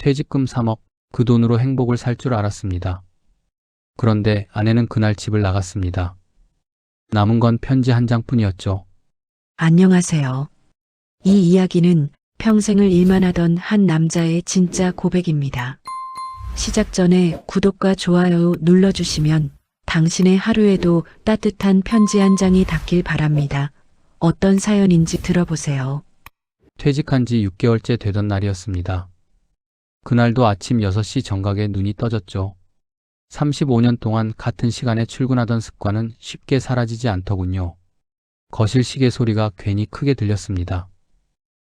퇴직금 3억, 그 돈으로 행복을 살 줄 알았습니다. 그런데 아내는 그날 집을 나갔습니다. 남은 건 편지 한 장뿐이었죠. 안녕하세요. 이 이야기는 평생을 일만 하던 한 남자의 진짜 고백입니다. 시작 전에 구독과 좋아요 눌러주시면 당신의 하루에도 따뜻한 편지 한 장이 닿길 바랍니다. 어떤 사연인지 들어보세요. 퇴직한 지 6개월째 되던 날이었습니다. 그날도 아침 6시 정각에 눈이 떠졌죠. 35년 동안 같은 시간에 출근하던 습관은 쉽게 사라지지 않더군요. 거실 시계 소리가 괜히 크게 들렸습니다.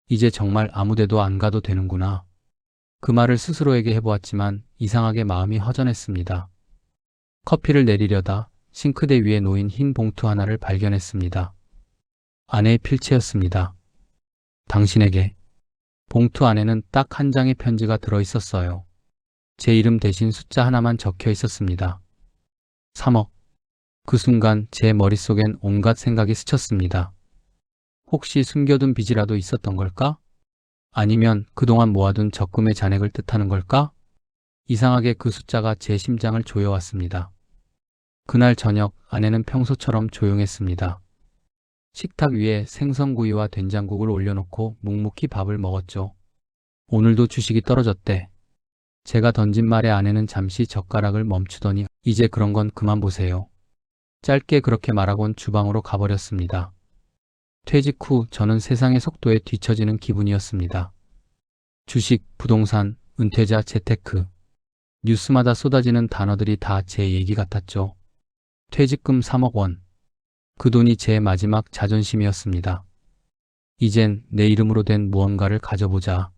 이제 정말 아무데도 안 가도 되는구나. 그 말을 스스로에게 해보았지만 이상하게 마음이 허전했습니다. 커피를 내리려다 싱크대 위에 놓인 흰 봉투 하나를 발견했습니다. 아내의 필체였습니다. 당신에게. 봉투 안에는 딱 한 장의 편지가 들어있었어요. 제 이름 대신 숫자 하나만 적혀 있었습니다. 3억. 그 순간 제 머릿속엔 온갖 생각이 스쳤습니다. 혹시 숨겨둔 빚이라도 있었던 걸까? 아니면 그동안 모아둔 적금의 잔액을 뜻하는 걸까? 이상하게 그 숫자가 제 심장을 조여왔습니다. 그날 저녁 아내는 평소처럼 조용했습니다. 식탁 위에 생선구이와 된장국을 올려놓고 묵묵히 밥을 먹었죠. 오늘도 주식이 떨어졌대. 제가 던진 말에 아내는 잠시 젓가락을 멈추더니 이제 그런 건 그만 보세요. 짧게 그렇게 말하곤 주방으로 가버렸습니다. 퇴직 후 저는 세상의 속도에 뒤처지는 기분이었습니다. 주식, 부동산, 은퇴자, 재테크. 뉴스마다 쏟아지는 단어들이 다 제 얘기 같았죠. 퇴직금 3억 원. 그 돈이 제 마지막 자존심이었습니다. 이젠 내 이름으로 된 무언가를 가져보자.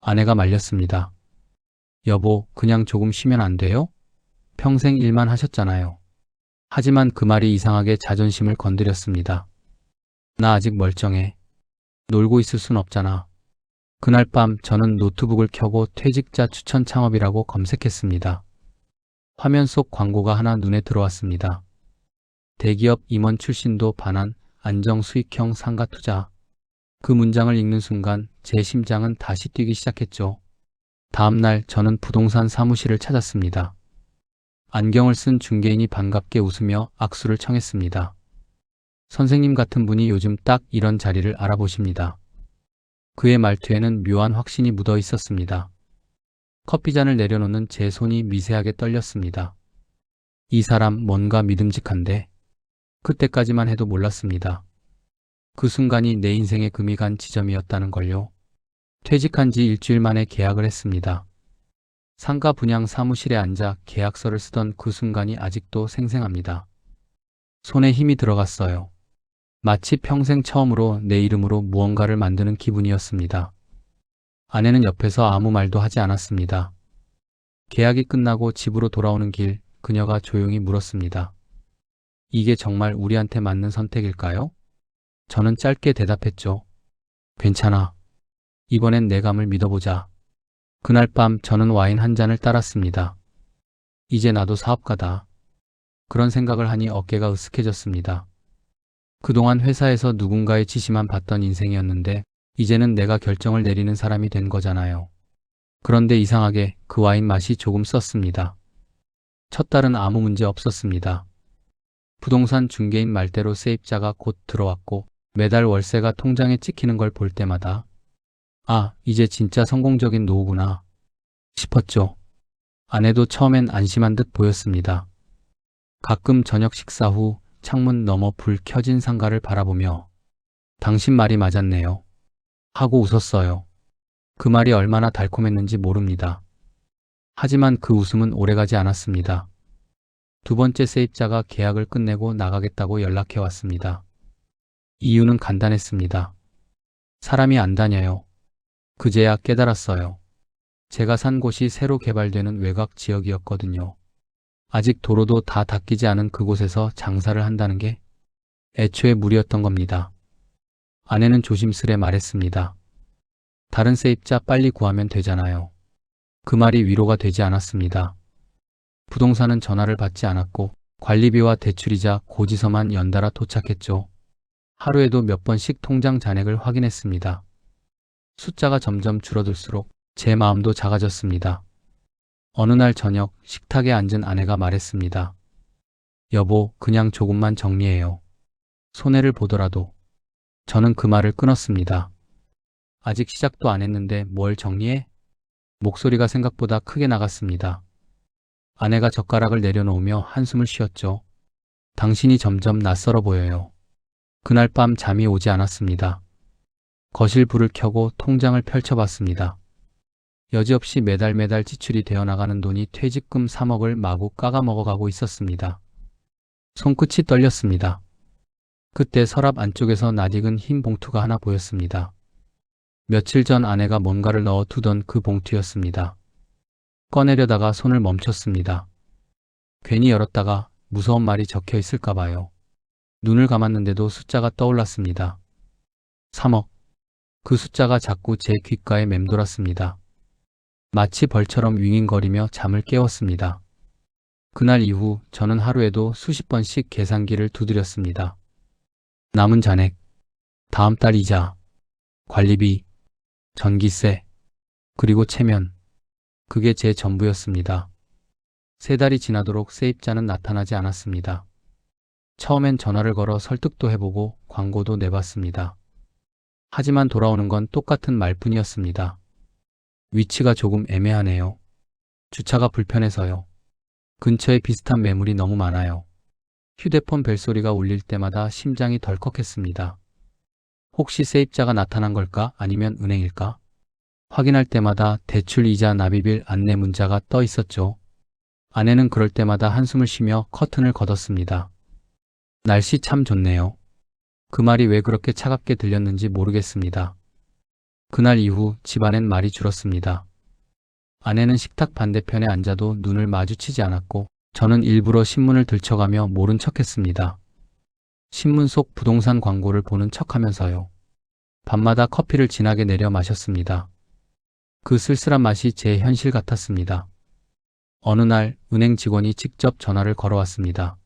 아내가 말렸습니다. 여보, 그냥 조금 쉬면 안 돼요? 평생 일만 하셨잖아요. 하지만 그 말이 이상하게 자존심을 건드렸습니다. 나 아직 멀쩡해. 놀고 있을 순 없잖아. 그날 밤 저는 노트북을 켜고 퇴직자 추천 창업이라고 검색했습니다. 화면 속 광고가 하나 눈에 들어왔습니다. 대기업 임원 출신도 반한 안정 수익형 상가 투자. 그 문장을 읽는 순간 제 심장은 다시 뛰기 시작했죠. 다음 날 저는 부동산 사무실을 찾았습니다. 안경을 쓴 중개인이 반갑게 웃으며 악수를 청했습니다. 선생님 같은 분이 요즘 딱 이런 자리를 알아보십니다. 그의 말투에는 묘한 확신이 묻어 있었습니다. 커피잔을 내려놓는 제 손이 미세하게 떨렸습니다. 이 사람 뭔가 믿음직한데 그때까지만 해도 몰랐습니다. 그 순간이 내 인생의 금이 간 지점이었다는 걸요. 퇴직한 지 일주일 만에 계약을 했습니다. 상가 분양 사무실에 앉아 계약서를 쓰던 그 순간이 아직도 생생합니다. 손에 힘이 들어갔어요. 마치 평생 처음으로 내 이름으로 무언가를 만드는 기분이었습니다. 아내는 옆에서 아무 말도 하지 않았습니다. 계약이 끝나고 집으로 돌아오는 길, 그녀가 조용히 물었습니다. 이게 정말 우리한테 맞는 선택일까요? 저는 짧게 대답했죠. 괜찮아. 이번엔 내 감을 믿어보자. 그날 밤 저는 와인 한 잔을 따랐습니다. 이제 나도 사업가다. 그런 생각을 하니 어깨가 으쓱해졌습니다. 그동안 회사에서 누군가의 지시만 받던 인생이었는데 이제는 내가 결정을 내리는 사람이 된 거잖아요. 그런데 이상하게 그 와인 맛이 조금 썼습니다. 첫 달은 아무 문제 없었습니다. 부동산 중개인 말대로 세입자가 곧 들어왔고 매달 월세가 통장에 찍히는 걸 볼 때마다 아, 이제 진짜 성공적인 노후구나 싶었죠. 아내도 처음엔 안심한 듯 보였습니다. 가끔 저녁 식사 후 창문 너머 불 켜진 상가를 바라보며 당신 말이 맞았네요 하고 웃었어요. 그 말이 얼마나 달콤했는지 모릅니다. 하지만 그 웃음은 오래가지 않았습니다. 두 번째 세입자가 계약을 끝내고 나가겠다고 연락해 왔습니다. 이유는 간단했습니다. 사람이 안 다녀요. 그제야 깨달았어요. 제가 산 곳이 새로 개발되는 외곽 지역이었거든요. 아직 도로도 다 닦이지 않은 그곳에서 장사를 한다는 게 애초에 무리였던 겁니다. 아내는 조심스레 말했습니다. 다른 세입자 빨리 구하면 되잖아요. 그 말이 위로가 되지 않았습니다. 부동산은 전화를 받지 않았고 관리비와 대출이자 고지서만 연달아 도착했죠. 하루에도 몇 번씩 통장 잔액을 확인했습니다. 숫자가 점점 줄어들수록 제 마음도 작아졌습니다. 어느 날 저녁 식탁에 앉은 아내가 말했습니다. 여보, 그냥 조금만 정리해요. 손해를 보더라도. 저는 그 말을 끊었습니다. 아직 시작도 안 했는데 뭘 정리해? 목소리가 생각보다 크게 나갔습니다. 아내가 젓가락을 내려놓으며 한숨을 쉬었죠. 당신이 점점 낯설어 보여요. 그날 밤 잠이 오지 않았습니다. 거실 불을 켜고 통장을 펼쳐봤습니다. 여지없이 매달 지출이 되어 나가는 돈이 퇴직금 3억을 마구 까가먹어가고 있었습니다. 손끝이 떨렸습니다. 그때 서랍 안쪽에서 낯익은 흰 봉투가 하나 보였습니다. 며칠 전 아내가 뭔가를 넣어 두던 그 봉투였습니다. 꺼내려다가 손을 멈췄습니다. 괜히 열었다가 무서운 말이 적혀 있을까 봐요. 눈을 감았는데도 숫자가 떠올랐습니다. 3억. 그 숫자가 자꾸 제 귓가에 맴돌았습니다. 마치 벌처럼 윙윙거리며 잠을 깨웠습니다. 그날 이후 저는 하루에도 수십 번씩 계산기를 두드렸습니다. 남은 잔액, 다음 달 이자, 관리비, 전기세, 그리고 체면. 그게 제 전부였습니다. 3달이 지나도록 세입자는 나타나지 않았습니다. 처음엔 전화를 걸어 설득도 해보고 광고도 내봤습니다. 하지만 돌아오는 건 똑같은 말뿐이었습니다. 위치가 조금 애매하네요. 주차가 불편해서요. 근처에 비슷한 매물이 너무 많아요. 휴대폰 벨소리가 울릴 때마다 심장이 덜컥했습니다. 혹시 세입자가 나타난 걸까? 아니면 은행일까? 확인할 때마다 대출 이자 납입일 안내 문자가 떠 있었죠. 아내는 그럴 때마다 한숨을 쉬며 커튼을 걷었습니다. 날씨 참 좋네요. 그 말이 왜 그렇게 차갑게 들렸는지 모르겠습니다. 그날 이후 집안엔 말이 줄었습니다. 아내는 식탁 반대편에 앉아도 눈을 마주치지 않았고 저는 일부러 신문을 들춰가며 모른 척했습니다. 신문 속 부동산 광고를 보는 척하면서요. 밤마다 커피를 진하게 내려 마셨습니다. 그 쓸쓸한 맛이 제 현실 같았습니다. 어느 날 은행 직원이 직접 전화를 걸어왔습니다.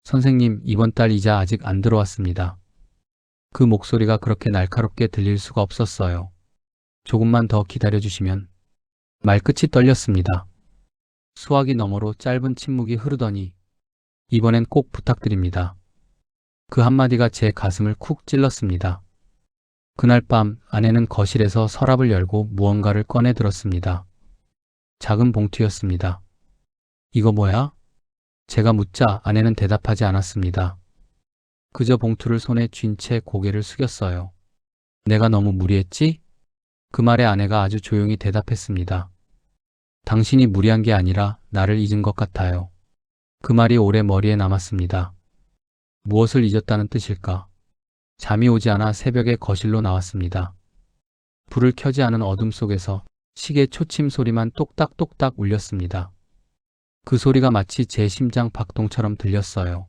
선생님, 이번 달 이자 아직 안 들어왔습니다. 그 목소리가 그렇게 날카롭게 들릴 수가 없었어요. 조금만 더 기다려주시면. 말끝이 떨렸습니다. 수화기 너머로 짧은 침묵이 흐르더니 이번엔 꼭 부탁드립니다. 그 한마디가 제 가슴을 쿡 찔렀습니다. 그날 밤 아내는 거실에서 서랍을 열고 무언가를 꺼내 들었습니다. 작은 봉투였습니다. 이거 뭐야? 제가 묻자 아내는 대답하지 않았습니다. 그저 봉투를 손에 쥔 채 고개를 숙였어요. 내가 너무 무리했지? 그 말에 아내가 아주 조용히 대답했습니다. 당신이 무리한 게 아니라 나를 잊은 것 같아요. 그 말이 오래 머리에 남았습니다. 무엇을 잊었다는 뜻일까? 잠이 오지 않아 새벽에 거실로 나왔습니다. 불을 켜지 않은 어둠 속에서 시계 초침 소리만 똑딱똑딱 울렸습니다. 그 소리가 마치 제 심장 박동처럼 들렸어요.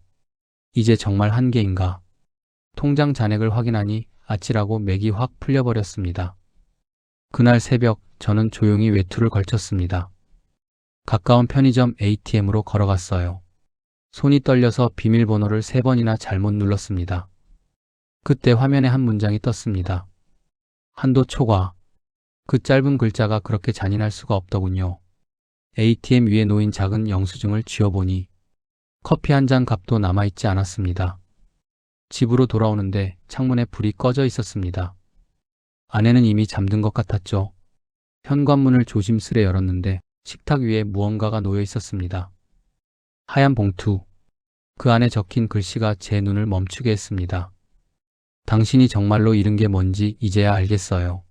이제 정말 한계인가? 통장 잔액을 확인하니 아찔하고 맥이 확 풀려버렸습니다. 그날 새벽 저는 조용히 외투를 걸쳤습니다. 가까운 편의점 ATM으로 걸어갔어요. 손이 떨려서 비밀번호를 3번이나 잘못 눌렀습니다. 그때 화면에 한 문장이 떴습니다. 한도 초과. 그 짧은 글자가 그렇게 잔인할 수가 없더군요. ATM 위에 놓인 작은 영수증을 쥐어보니 커피 한 잔 값도 남아있지 않았습니다. 집으로 돌아오는데 창문에 불이 꺼져 있었습니다. 아내는 이미 잠든 것 같았죠. 현관문을 조심스레 열었는데 식탁 위에 무언가가 놓여 있었습니다. 하얀 봉투. 그 안에 적힌 글씨가 제 눈을 멈추게 했습니다. 당신이 정말로 잃은 게 뭔지 이제야 알겠어요.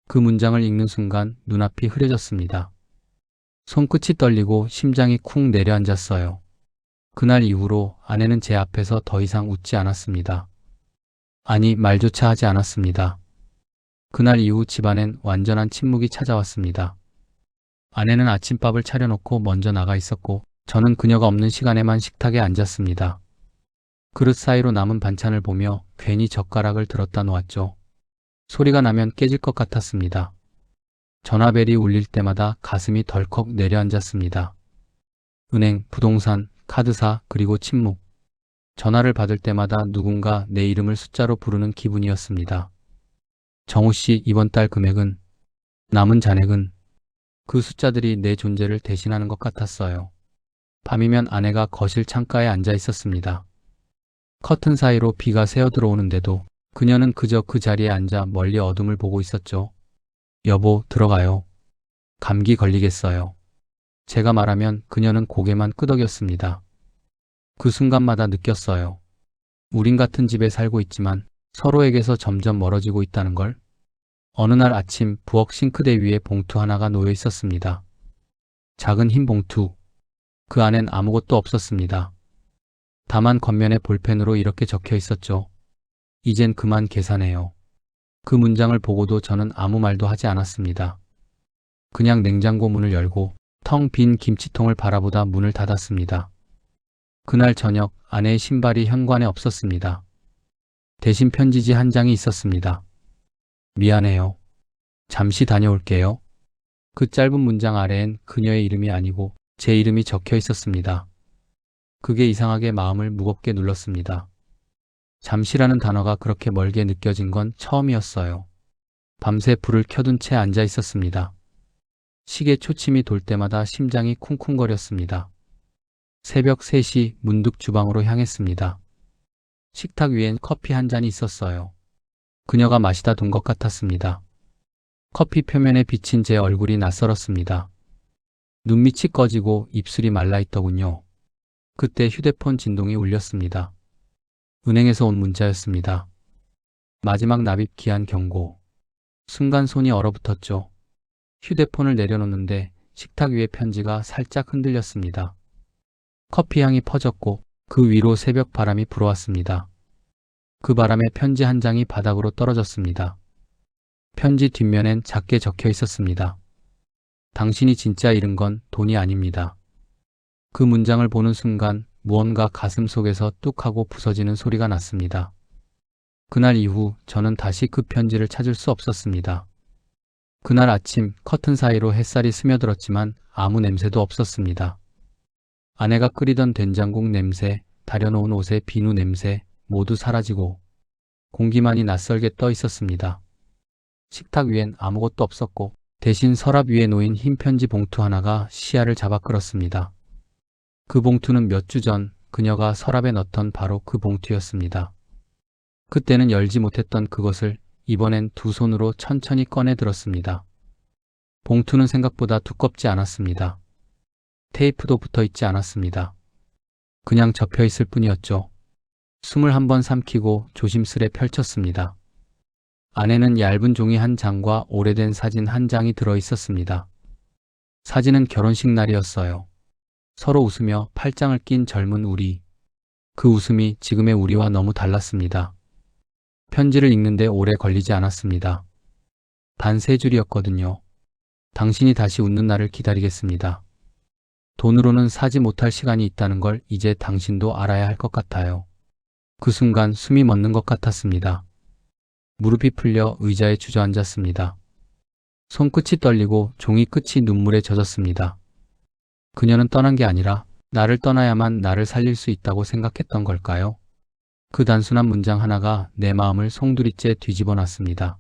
그 문장을 읽는 순간 눈앞이 흐려졌습니다. 손끝이 떨리고 심장이 쿵 내려앉았어요. 그날 이후로 아내는 제 앞에서 더 이상 웃지 않았습니다. 아니, 말조차 하지 않았습니다. 그날 이후 집안엔 완전한 침묵이 찾아왔습니다. 아내는 아침밥을 차려놓고 먼저 나가 있었고 저는 그녀가 없는 시간에만 식탁에 앉았습니다. 그릇 사이로 남은 반찬을 보며 괜히 젓가락을 들었다 놓았죠. 소리가 나면 깨질 것 같았습니다. 전화벨이 울릴 때마다 가슴이 덜컥 내려앉았습니다. 은행, 부동산, 카드사, 그리고 침묵. 전화를 받을 때마다 누군가 내 이름을 숫자로 부르는 기분이었습니다. 정우 씨, 이번 달 금액은 남은 잔액은 그 숫자들이 내 존재를 대신하는 것 같았어요. 밤이면 아내가 거실 창가에 앉아 있었습니다. 커튼 사이로 비가 새어 들어오는데도 그녀는 그저 그 자리에 앉아 멀리 어둠을 보고 있었죠. 여보, 들어가요. 감기 걸리겠어요. 제가 말하면 그녀는 고개만 끄덕였습니다. 그 순간마다 느꼈어요. 우린 같은 집에 살고 있지만 서로에게서 점점 멀어지고 있다는 걸. 어느 날 아침 부엌 싱크대 위에 봉투 하나가 놓여 있었습니다. 작은 흰 봉투. 그 안엔 아무것도 없었습니다. 다만 겉면에 볼펜으로 이렇게 적혀 있었죠. 이젠 그만 계산해요. 그 문장을 보고도 저는 아무 말도 하지 않았습니다. 그냥 냉장고 문을 열고 텅 빈 김치통을 바라보다 문을 닫았습니다. 그날 저녁 아내의 신발이 현관에 없었습니다. 대신 편지지 한 장이 있었습니다. 미안해요. 잠시 다녀올게요. 그 짧은 문장 아래엔 그녀의 이름이 아니고 제 이름이 적혀 있었습니다. 그게 이상하게 마음을 무겁게 눌렀습니다. 잠시라는 단어가 그렇게 멀게 느껴진 건 처음이었어요. 밤새 불을 켜둔 채 앉아 있었습니다. 시계 초침이 돌 때마다 심장이 쿵쿵거렸습니다. 새벽 3시 문득 주방으로 향했습니다. 식탁 위엔 커피 한 잔이 있었어요. 그녀가 마시다 둔 것 같았습니다. 커피 표면에 비친 제 얼굴이 낯설었습니다. 눈밑이 꺼지고 입술이 말라있더군요. 그때 휴대폰 진동이 울렸습니다. 은행에서 온 문자였습니다. 마지막 납입 기한 경고. 순간 손이 얼어붙었죠. 휴대폰을 내려놓는데 식탁 위의 편지가 살짝 흔들렸습니다. 커피 향이 퍼졌고 그 위로 새벽 바람이 불어왔습니다. 그 바람에 편지 한 장이 바닥으로 떨어졌습니다. 편지 뒷면엔 작게 적혀 있었습니다. 당신이 진짜 잃은 건 돈이 아닙니다. 그 문장을 보는 순간 무언가 가슴 속에서 뚝 하고 부서지는 소리가 났습니다. 그날 이후 저는 다시 그 편지를 찾을 수 없었습니다. 그날 아침 커튼 사이로 햇살이 스며들었지만 아무 냄새도 없었습니다. 아내가 끓이던 된장국 냄새, 다려놓은 옷의 비누 냄새 모두 사라지고 공기만이 낯설게 떠 있었습니다. 식탁 위엔 아무것도 없었고 대신 서랍 위에 놓인 흰 편지 봉투 하나가 시야를 잡아 끌었습니다. 그 봉투는 몇 주 전 그녀가 서랍에 넣던 바로 그 봉투였습니다. 그때는 열지 못했던 그것을 이번엔 두 손으로 천천히 꺼내 들었습니다. 봉투는 생각보다 두껍지 않았습니다. 테이프도 붙어 있지 않았습니다. 그냥 접혀 있을 뿐이었죠. 숨을 한번 삼키고 조심스레 펼쳤습니다. 안에는 얇은 종이 한 장과 오래된 사진 한 장이 들어 있었습니다. 사진은 결혼식 날이었어요. 서로 웃으며 팔짱을 낀 젊은 우리. 그 웃음이 지금의 우리와 너무 달랐습니다. 편지를 읽는데 오래 걸리지 않았습니다. 단 3줄이었거든요. 당신이 다시 웃는 날을 기다리겠습니다. 돈으로는 사지 못할 시간이 있다는 걸 이제 당신도 알아야 할 것 같아요. 그 순간 숨이 멎는 것 같았습니다. 무릎이 풀려 의자에 주저앉았습니다. 손끝이 떨리고 종이 끝이 눈물에 젖었습니다. 그녀는 떠난 게 아니라 나를 떠나야만 나를 살릴 수 있다고 생각했던 걸까요? 그 단순한 문장 하나가 내 마음을 송두리째 뒤집어 놨습니다.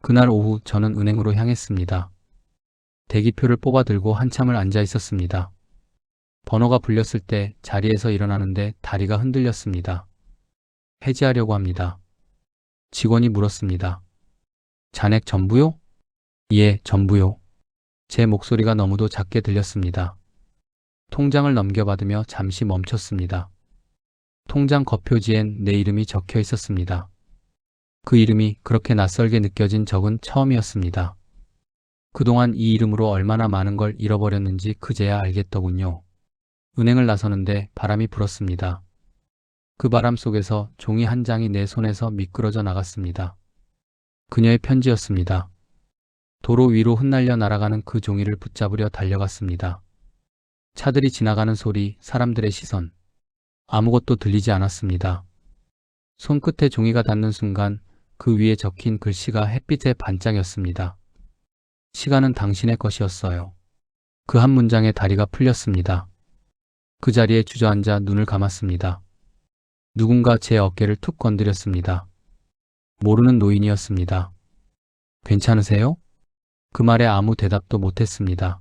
그날 오후 저는 은행으로 향했습니다. 대기표를 뽑아 들고 한참을 앉아 있었습니다. 번호가 불렸을 때 자리에서 일어나는데 다리가 흔들렸습니다. 해지하려고 합니다. 직원이 물었습니다. 잔액 전부요? 예, 전부요. 제 목소리가 너무도 작게 들렸습니다. 통장을 넘겨받으며 잠시 멈췄습니다. 통장 겉표지엔 내 이름이 적혀 있었습니다. 그 이름이 그렇게 낯설게 느껴진 적은 처음이었습니다. 그동안 이 이름으로 얼마나 많은 걸 잃어버렸는지 그제야 알겠더군요. 은행을 나서는데 바람이 불었습니다. 그 바람 속에서 종이 한 장이 내 손에서 미끄러져 나갔습니다. 그녀의 편지였습니다. 도로 위로 흩날려 날아가는 그 종이를 붙잡으려 달려갔습니다. 차들이 지나가는 소리, 사람들의 시선. 아무것도 들리지 않았습니다. 손끝에 종이가 닿는 순간 그 위에 적힌 글씨가 햇빛에 반짝였습니다. 시간은 당신의 것이었어요. 그 한 문장에 다리가 풀렸습니다. 그 자리에 주저앉아 눈을 감았습니다. 누군가 제 어깨를 툭 건드렸습니다. 모르는 노인이었습니다. 괜찮으세요? 그 말에 아무 대답도 못했습니다.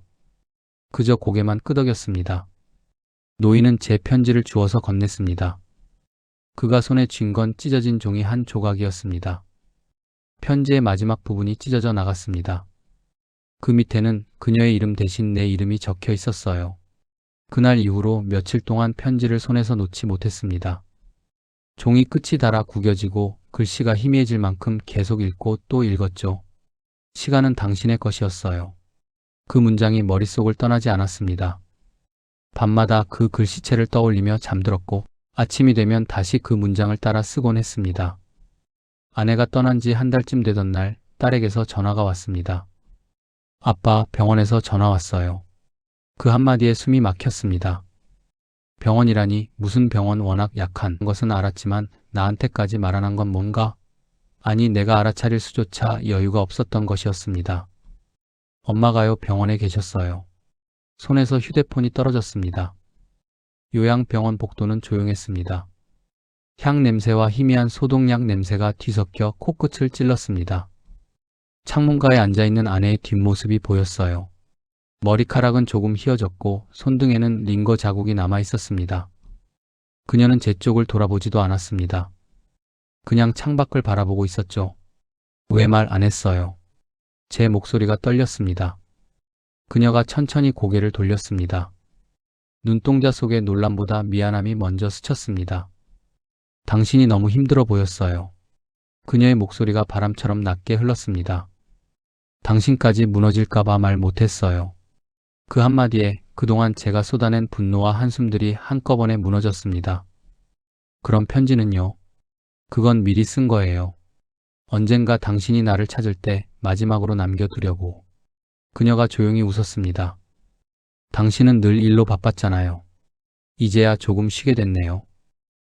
그저 고개만 끄덕였습니다. 노인은 제 편지를 주워서 건넸습니다. 그가 손에 쥔 건 찢어진 종이 한 조각이었습니다. 편지의 마지막 부분이 찢어져 나갔습니다. 그 밑에는 그녀의 이름 대신 내 이름이 적혀 있었어요. 그날 이후로 며칠 동안 편지를 손에서 놓지 못했습니다. 종이 끝이 닳아 구겨지고 글씨가 희미해질 만큼 계속 읽고 또 읽었죠. 시간은 당신의 것이었어요. 그 문장이 머릿속을 떠나지 않았습니다. 밤마다 그 글씨체를 떠올리며 잠들었고 아침이 되면 다시 그 문장을 따라 쓰곤 했습니다. 아내가 떠난 지 한 달쯤 되던 날 딸에게서 전화가 왔습니다. 아빠, 병원에서 전화 왔어요. 그 한마디에 숨이 막혔습니다. 병원이라니 무슨 병원 워낙 약한 것은 알았지만 나한테까지 말하는 건 뭔가? 아니 내가 알아차릴 수조차 여유가 없었던 것이었습니다. 엄마가요 병원에 계셨어요. 손에서 휴대폰이 떨어졌습니다. 요양병원 복도는 조용했습니다. 향 냄새와 희미한 소독약 냄새가 뒤섞여 코끝을 찔렀습니다. 창문가에 앉아있는 아내의 뒷모습이 보였어요. 머리카락은 조금 휘어졌고 손등에는 링거 자국이 남아 있었습니다. 그녀는 제 쪽을 돌아보지도 않았습니다. 그냥 창밖을 바라보고 있었죠. 왜 말 안 했어요? 제 목소리가 떨렸습니다. 그녀가 천천히 고개를 돌렸습니다. 눈동자 속에 놀람보다 미안함이 먼저 스쳤습니다. 당신이 너무 힘들어 보였어요. 그녀의 목소리가 바람처럼 낮게 흘렀습니다. 당신까지 무너질까봐 말 못했어요. 그 한마디에 그동안 제가 쏟아낸 분노와 한숨들이 한꺼번에 무너졌습니다. 그럼 편지는요? 그건 미리 쓴 거예요. 언젠가 당신이 나를 찾을 때 마지막으로 남겨두려고. 그녀가 조용히 웃었습니다. 당신은 늘 일로 바빴잖아요. 이제야 조금 쉬게 됐네요.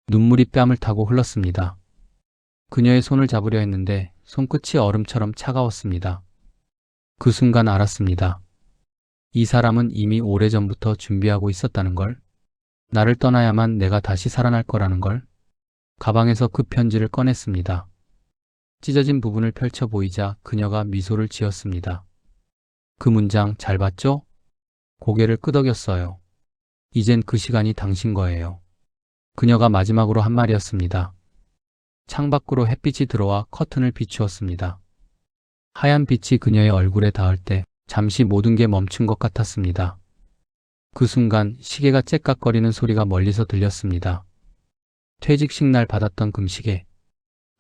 눈물이 뺨을 타고 흘렀습니다. 그녀의 손을 잡으려 했는데 손끝이 얼음처럼 차가웠습니다. 그 순간 알았습니다. 이 사람은 이미 오래전부터 준비하고 있었다는 걸. 나를 떠나야만 내가 다시 살아날 거라는 걸. 가방에서 그 편지를 꺼냈습니다. 찢어진 부분을 펼쳐 보이자 그녀가 미소를 지었습니다. 그 문장 잘 봤죠? 고개를 끄덕였어요. 이젠 그 시간이 당신 거예요. 그녀가 마지막으로 한 말이었습니다. 창밖으로 햇빛이 들어와 커튼을 비추었습니다. 하얀 빛이 그녀의 얼굴에 닿을 때 잠시 모든 게 멈춘 것 같았습니다. 그 순간 시계가 째깍거리는 소리가 멀리서 들렸습니다. 퇴직식 날 받았던 금시계.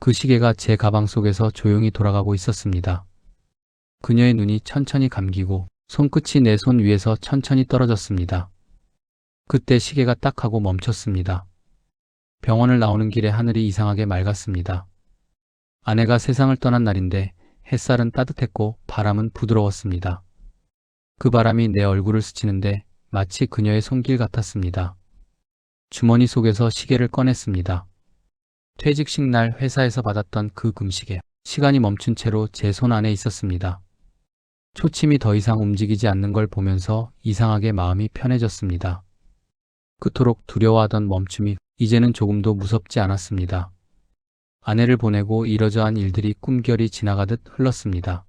그 시계가 제 가방 속에서 조용히 돌아가고 있었습니다. 그녀의 눈이 천천히 감기고 손끝이 내 손 위에서 천천히 떨어졌습니다. 그때 시계가 딱 하고 멈췄습니다. 병원을 나오는 길에 하늘이 이상하게 맑았습니다. 아내가 세상을 떠난 날인데 햇살은 따뜻했고 바람은 부드러웠습니다. 그 바람이 내 얼굴을 스치는데 마치 그녀의 손길 같았습니다. 주머니 속에서 시계를 꺼냈습니다. 퇴직식 날 회사에서 받았던 그 금시계. 시간이 멈춘 채로 제 손 안에 있었습니다. 초침이 더 이상 움직이지 않는 걸 보면서 이상하게 마음이 편해졌습니다. 그토록 두려워하던 멈춤이 이제는 조금도 무섭지 않았습니다. 아내를 보내고 이러저한 일들이 꿈결이 지나가듯 흘렀습니다.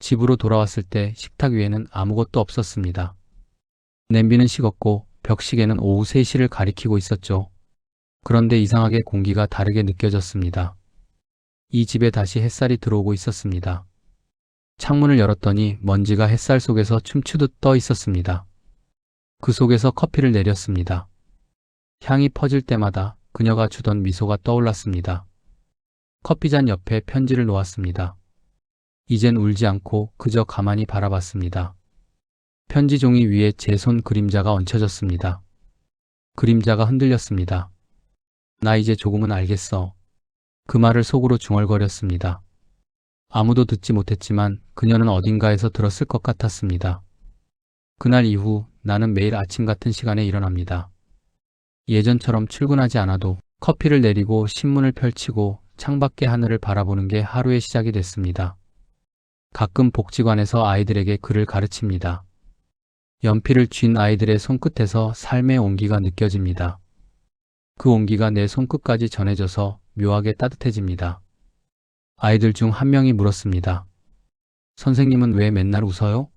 집으로 돌아왔을 때 식탁 위에는 아무것도 없었습니다. 냄비는 식었고 벽시계는 오후 3시를 가리키고 있었죠. 그런데 이상하게 공기가 다르게 느껴졌습니다. 이 집에 다시 햇살이 들어오고 있었습니다. 창문을 열었더니 먼지가 햇살 속에서 춤추듯 떠 있었습니다. 그 속에서 커피를 내렸습니다. 향이 퍼질 때마다 그녀가 주던 미소가 떠올랐습니다. 커피잔 옆에 편지를 놓았습니다. 이젠 울지 않고 그저 가만히 바라봤습니다. 편지 종이 위에 제 손 그림자가 얹혀졌습니다. 그림자가 흔들렸습니다. 나 이제 조금은 알겠어. 그 말을 속으로 중얼거렸습니다. 아무도 듣지 못했지만 그녀는 어딘가에서 들었을 것 같았습니다. 그날 이후 나는 매일 아침 같은 시간에 일어납니다. 예전처럼 출근하지 않아도 커피를 내리고 신문을 펼치고 창밖의 하늘을 바라보는 게 하루의 시작이 됐습니다. 가끔 복지관에서 아이들에게 글을 가르칩니다. 연필을 쥔 아이들의 손끝에서 삶의 온기가 느껴집니다. 그 온기가 내 손끝까지 전해져서 묘하게 따뜻해집니다. 아이들 중 한 명이 물었습니다. 선생님은 왜 맨날 웃어요?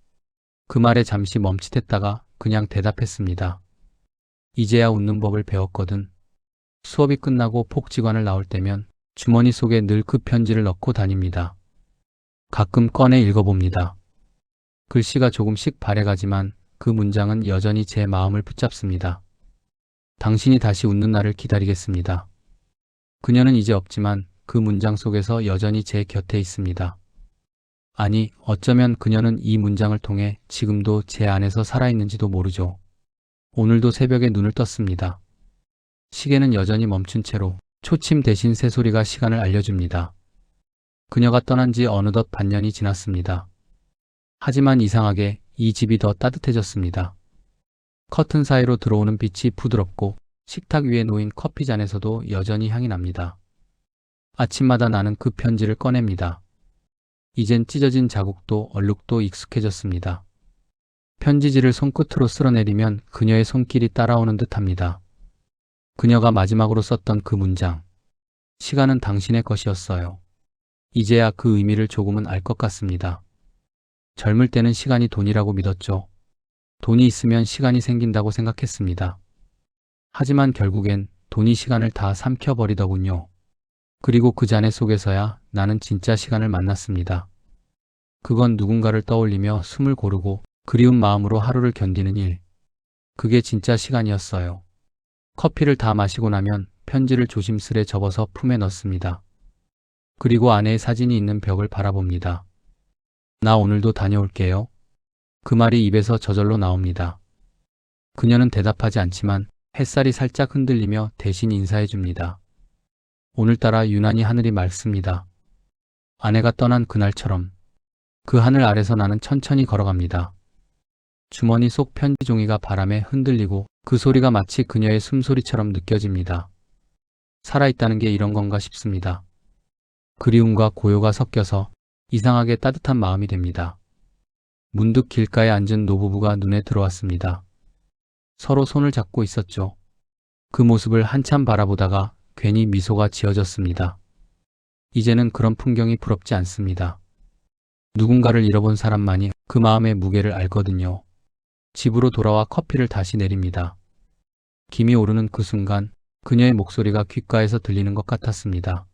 그 말에 잠시 멈칫했다가 그냥 대답했습니다. 이제야 웃는 법을 배웠거든. 수업이 끝나고 복지관을 나올 때면 주머니 속에 늘 그 편지를 넣고 다닙니다. 가끔 꺼내 읽어봅니다. 글씨가 조금씩 발해가지만 그 문장은 여전히 제 마음을 붙잡습니다. 당신이 다시 웃는 날을 기다리겠습니다. 그녀는 이제 없지만 그 문장 속에서 여전히 제 곁에 있습니다. 아니, 어쩌면 그녀는 이 문장을 통해 지금도 제 안에서 살아있는지도 모르죠. 오늘도 새벽에 눈을 떴습니다. 시계는 여전히 멈춘 채로 초침 대신 새소리가 시간을 알려줍니다. 그녀가 떠난 지 어느덧 반년이 지났습니다. 하지만 이상하게 이 집이 더 따뜻해졌습니다. 커튼 사이로 들어오는 빛이 부드럽고 식탁 위에 놓인 커피잔에서도 여전히 향이 납니다. 아침마다 나는 그 편지를 꺼냅니다. 이젠 찢어진 자국도 얼룩도 익숙해졌습니다. 편지지를 손끝으로 쓸어내리면 그녀의 손길이 따라오는 듯합니다. 그녀가 마지막으로 썼던 그 문장. 시간은 당신의 것이었어요. 이제야 그 의미를 조금은 알 것 같습니다. 젊을 때는 시간이 돈이라고 믿었죠. 돈이 있으면 시간이 생긴다고 생각했습니다. 하지만 결국엔 돈이 시간을 다 삼켜버리더군요. 그리고 그 잔해 속에서야 나는 진짜 시간을 만났습니다. 그건 누군가를 떠올리며 숨을 고르고 그리운 마음으로 하루를 견디는 일. 그게 진짜 시간이었어요. 커피를 다 마시고 나면 편지를 조심스레 접어서 품에 넣습니다. 그리고 아내의 사진이 있는 벽을 바라봅니다. 나 오늘도 다녀올게요. 그 말이 입에서 저절로 나옵니다. 그녀는 대답하지 않지만 햇살이 살짝 흔들리며 대신 인사해 줍니다. 오늘따라 유난히 하늘이 맑습니다. 아내가 떠난 그날처럼 그 하늘 아래서 나는 천천히 걸어갑니다. 주머니 속 편지 종이가 바람에 흔들리고 그 소리가 마치 그녀의 숨소리처럼 느껴집니다. 살아있다는 게 이런 건가 싶습니다. 그리움과 고요가 섞여서 이상하게 따뜻한 마음이 됩니다. 문득 길가에 앉은 노부부가 눈에 들어왔습니다. 서로 손을 잡고 있었죠. 그 모습을 한참 바라보다가 괜히 미소가 지어졌습니다. 이제는 그런 풍경이 부럽지 않습니다. 누군가를 잃어본 사람만이 그 마음의 무게를 알거든요. 집으로 돌아와 커피를 다시 내립니다. 김이 오르는 그 순간 그녀의 목소리가 귓가에서 들리는 것 같았습니다.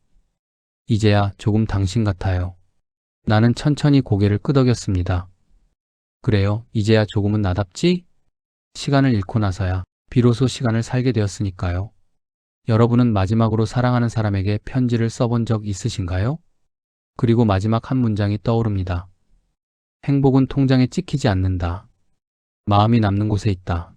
이제야 조금 당신 같아요. 나는 천천히 고개를 끄덕였습니다. 그래요, 이제야 조금은 나답지? 시간을 잃고 나서야 비로소 시간을 살게 되었으니까요. 여러분은 마지막으로 사랑하는 사람에게 편지를 써본 적 있으신가요? 그리고 마지막 한 문장이 떠오릅니다. 행복은 통장에 찍히지 않는다. 마음이 남는 곳에 있다.